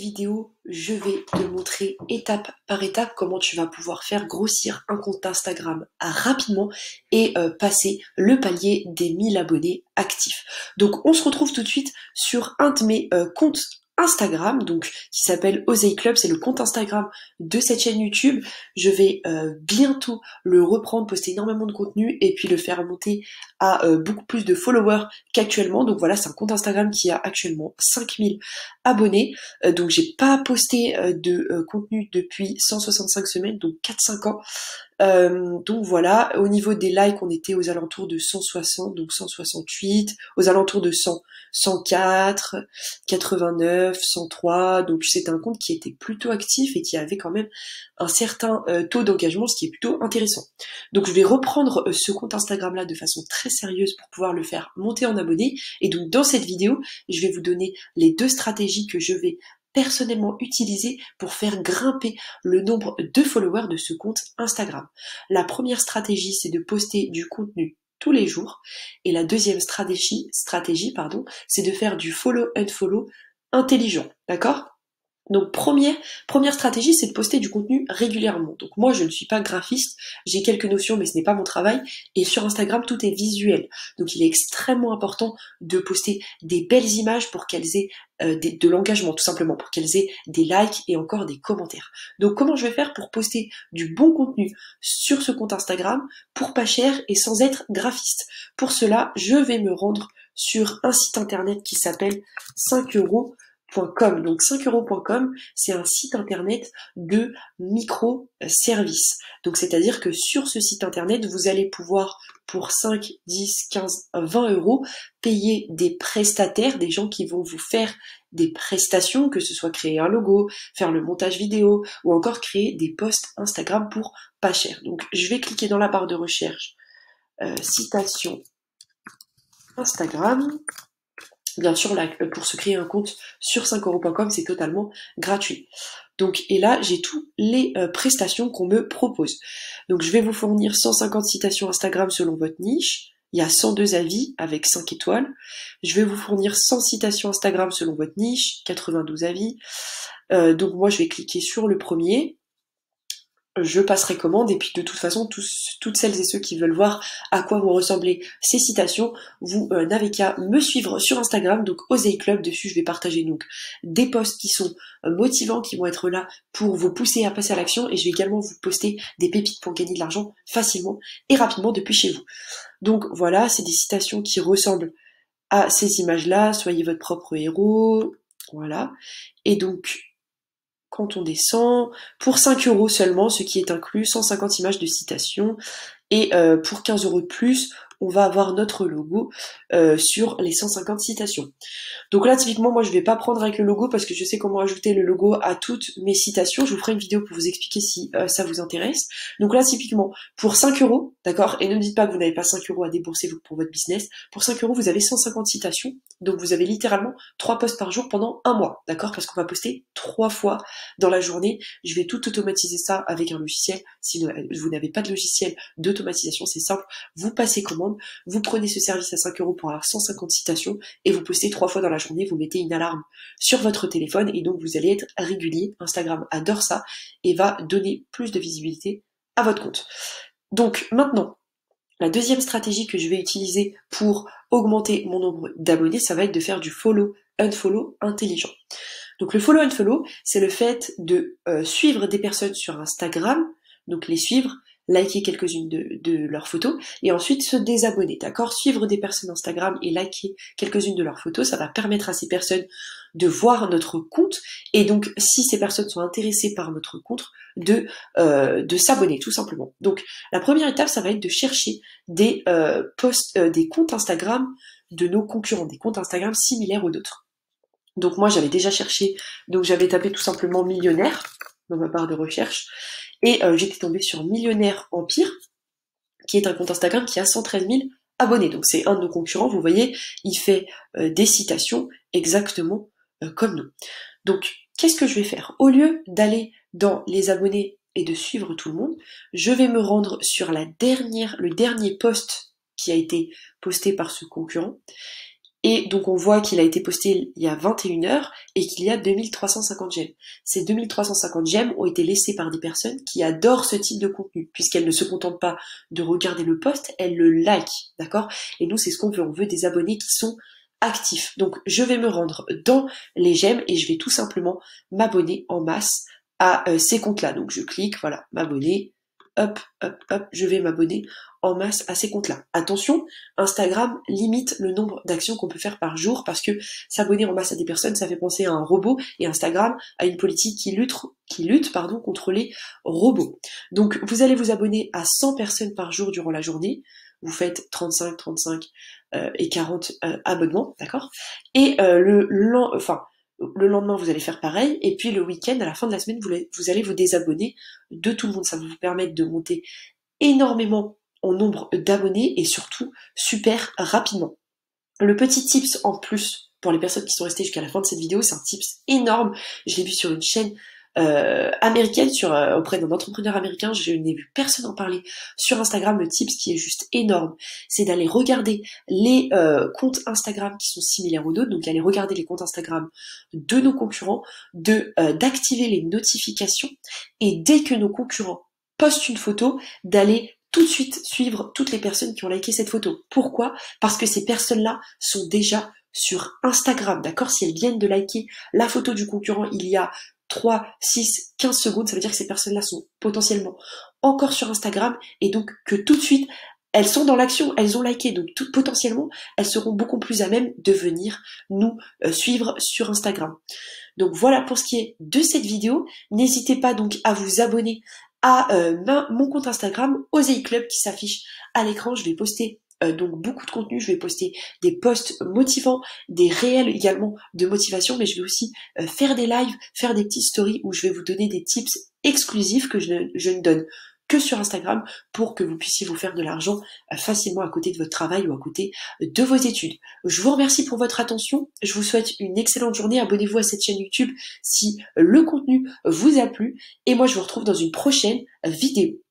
vidéo, je vais te montrer étape par étape comment tu vas pouvoir faire grossir un compte Instagram rapidement et passer le palier des 1000 abonnés actifs. Donc on se retrouve tout de suite sur un de mes comptes Instagram, donc qui s'appelle Osei Club, c'est le compte Instagram de cette chaîne YouTube. Je vais bientôt le reprendre, poster énormément de contenu et puis le faire monter à beaucoup plus de followers qu'actuellement. Donc voilà, c'est un compte Instagram qui a actuellement 5000 abonnés. Donc j'ai pas posté de contenu depuis 165 semaines, donc 4-5 ans. Donc voilà, au niveau des likes, on était aux alentours de 160, donc 168, aux alentours de 100, 104, 89, 103. Donc c'était un compte qui était plutôt actif et qui avait quand même un certain taux d'engagement, ce qui est plutôt intéressant. Donc je vais reprendre ce compte Instagram là de façon très sérieuse pour pouvoir le faire monter en abonnés. Et donc dans cette vidéo, je vais vous donner les 2 stratégies que je vais personnellement utiliser pour faire grimper le nombre de followers de ce compte Instagram. La première stratégie, c'est de poster du contenu tous les jours. Et la deuxième stratégie, c'est de faire du follow-unfollow intelligent. D'accord ? Donc première stratégie, c'est de poster du contenu régulièrement. Donc moi, je ne suis pas graphiste, j'ai quelques notions, mais ce n'est pas mon travail. Et sur Instagram, tout est visuel. Donc il est extrêmement important de poster des belles images pour qu'elles aient de l'engagement, tout simplement, pour qu'elles aient des likes et encore des commentaires. Donc comment je vais faire pour poster du bon contenu sur ce compte Instagram pour pas cher et sans être graphiste? Pour cela, je vais me rendre sur un site internet qui s'appelle 5euros.com. Donc 5euros.com, c'est un site internet de microservices. Donc c'est-à-dire que sur ce site internet, vous allez pouvoir pour 5, 10, 15, 20 euros payer des prestataires, des gens qui vont vous faire des prestations, que ce soit créer un logo, faire le montage vidéo ou encore créer des posts Instagram pour pas cher. Donc je vais cliquer dans la barre de recherche citation Instagram. Bien sûr, là, pour se créer un compte sur 5euros.com, c'est totalement gratuit. Donc, et là, j'ai toutes les prestations qu'on me propose. Donc, je vais vous fournir 150 citations Instagram selon votre niche. Il y a 102 avis avec 5 étoiles. Je vais vous fournir 100 citations Instagram selon votre niche, 92 avis. Donc, moi, je vais cliquer sur le premier. Je passerai commande et puis de toute façon toutes celles et ceux qui veulent voir à quoi vont ressembler ces citations, vous n'avez qu'à me suivre sur Instagram, donc Osei Club. Dessus je vais partager donc des posts qui sont motivants, qui vont être là pour vous pousser à passer à l'action, et je vais également vous poster des pépites pour gagner de l'argent facilement et rapidement depuis chez vous. Donc voilà, c'est des citations qui ressemblent à ces images-là, soyez votre propre héros, voilà. Et donc quand on descend, pour 5 euros seulement, ce qui est inclus, 150 images de citation, et pour 15 euros de plus, on va avoir notre logo sur les 150 citations. Donc là, typiquement, moi, je vais pas prendre avec le logo parce que je sais comment ajouter le logo à toutes mes citations. Je vous ferai une vidéo pour vous expliquer si ça vous intéresse. Donc là, typiquement, pour 5 euros, d'accord, et ne me dites pas que vous n'avez pas 5 euros à débourser pour votre business. Pour 5 euros, vous avez 150 citations. Donc vous avez littéralement 3 posts par jour pendant un mois, d'accord, parce qu'on va poster 3 fois dans la journée. Je vais tout automatiser ça avec un logiciel. Si vous n'avez pas de logiciel d'automatisation, c'est simple. Vous passez commande, vous prenez ce service à 5 euros pour avoir 150 citations et vous postez 3 fois dans la journée. Vous mettez une alarme sur votre téléphone et donc vous allez être régulier. Instagram adore ça et va donner plus de visibilité à votre compte. Donc maintenant, la deuxième stratégie que je vais utiliser pour augmenter mon nombre d'abonnés, ça va être de faire du follow-unfollow intelligent. Donc le follow-unfollow, c'est le fait de suivre des personnes sur Instagram, donc les suivre, liker quelques-unes de leurs photos, et ensuite se désabonner, d'accord? Suivre des personnes Instagram et liker quelques-unes de leurs photos, ça va permettre à ces personnes de voir notre compte, et donc si ces personnes sont intéressées par notre compte, de s'abonner, tout simplement. Donc la première étape, ça va être de chercher des posts, des comptes Instagram de nos concurrents, des comptes Instagram similaires aux nôtres. Donc moi j'avais déjà cherché, donc j'avais tapé tout simplement millionnaire dans ma barre de recherche, et j'étais tombée sur Millionnaire Empire, qui est un compte Instagram qui a 113 000 abonnés. Donc c'est un de nos concurrents, vous voyez, il fait des citations exactement comme nous. Donc qu'est-ce que je vais faire? Au lieu d'aller dans les abonnés et de suivre tout le monde, je vais me rendre sur le dernier post qui a été posté par ce concurrent, Et donc on voit qu'il a été posté il y a 21 heures et qu'il y a 2350 j'aime. Ces 2350 j'aime ont été laissés par des personnes qui adorent ce type de contenu, puisqu'elles ne se contentent pas de regarder le post, elles le like, d'accord? Et nous c'est ce qu'on veut, on veut des abonnés qui sont actifs. Donc je vais me rendre dans les j'aime et je vais tout simplement m'abonner en masse à ces comptes-là. Donc je clique, voilà, m'abonner, hop, hop, hop, je vais m'abonner en masse à ces comptes-là. Attention, Instagram limite le nombre d'actions qu'on peut faire par jour parce que s'abonner en masse à des personnes, ça fait penser à un robot et Instagram a une politique qui lutte contre les robots. Donc vous allez vous abonner à 100 personnes par jour durant la journée. Vous faites 35 et 40 abonnements, d'accord? Et le lendemain, vous allez faire pareil, et puis le week-end, à la fin de la semaine, vous allez vous désabonner de tout le monde. Ça va vous permettre de monter énormément en nombre d'abonnés et surtout super rapidement. Le petit tips en plus pour les personnes qui sont restées jusqu'à la fin de cette vidéo, c'est un tips énorme. Je l'ai vu sur une chaîne américaine, auprès d'un entrepreneur américain. Je n'ai vu personne en parler sur Instagram. Le tips qui est juste énorme, c'est d'aller regarder les comptes Instagram qui sont similaires aux nôtres. Donc d'aller regarder les comptes Instagram de nos concurrents, d'activer les notifications et dès que nos concurrents postent une photo, d'aller tout de suite suivre toutes les personnes qui ont liké cette photo. Pourquoi? Parce que ces personnes-là sont déjà sur Instagram, d'accord? Si elles viennent de liker la photo du concurrent il y a 3, 6, 15 secondes, ça veut dire que ces personnes-là sont potentiellement encore sur Instagram et donc que tout de suite, elles sont dans l'action, elles ont liké, donc potentiellement, elles seront beaucoup plus à même de venir nous suivre sur Instagram. Donc voilà pour ce qui est de cette vidéo. N'hésitez pas donc à vous abonner à mon compte Instagram, Osei Club, qui s'affiche à l'écran. Je vais poster donc beaucoup de contenu, je vais poster des posts motivants, des réels également de motivation, mais je vais aussi faire des lives, faire des petites stories où je vais vous donner des tips exclusifs que je ne donne que sur Instagram pour que vous puissiez vous faire de l'argent facilement à côté de votre travail ou à côté de vos études. Je vous remercie pour votre attention, je vous souhaite une excellente journée, abonnez-vous à cette chaîne YouTube si le contenu vous a plu et moi je vous retrouve dans une prochaine vidéo.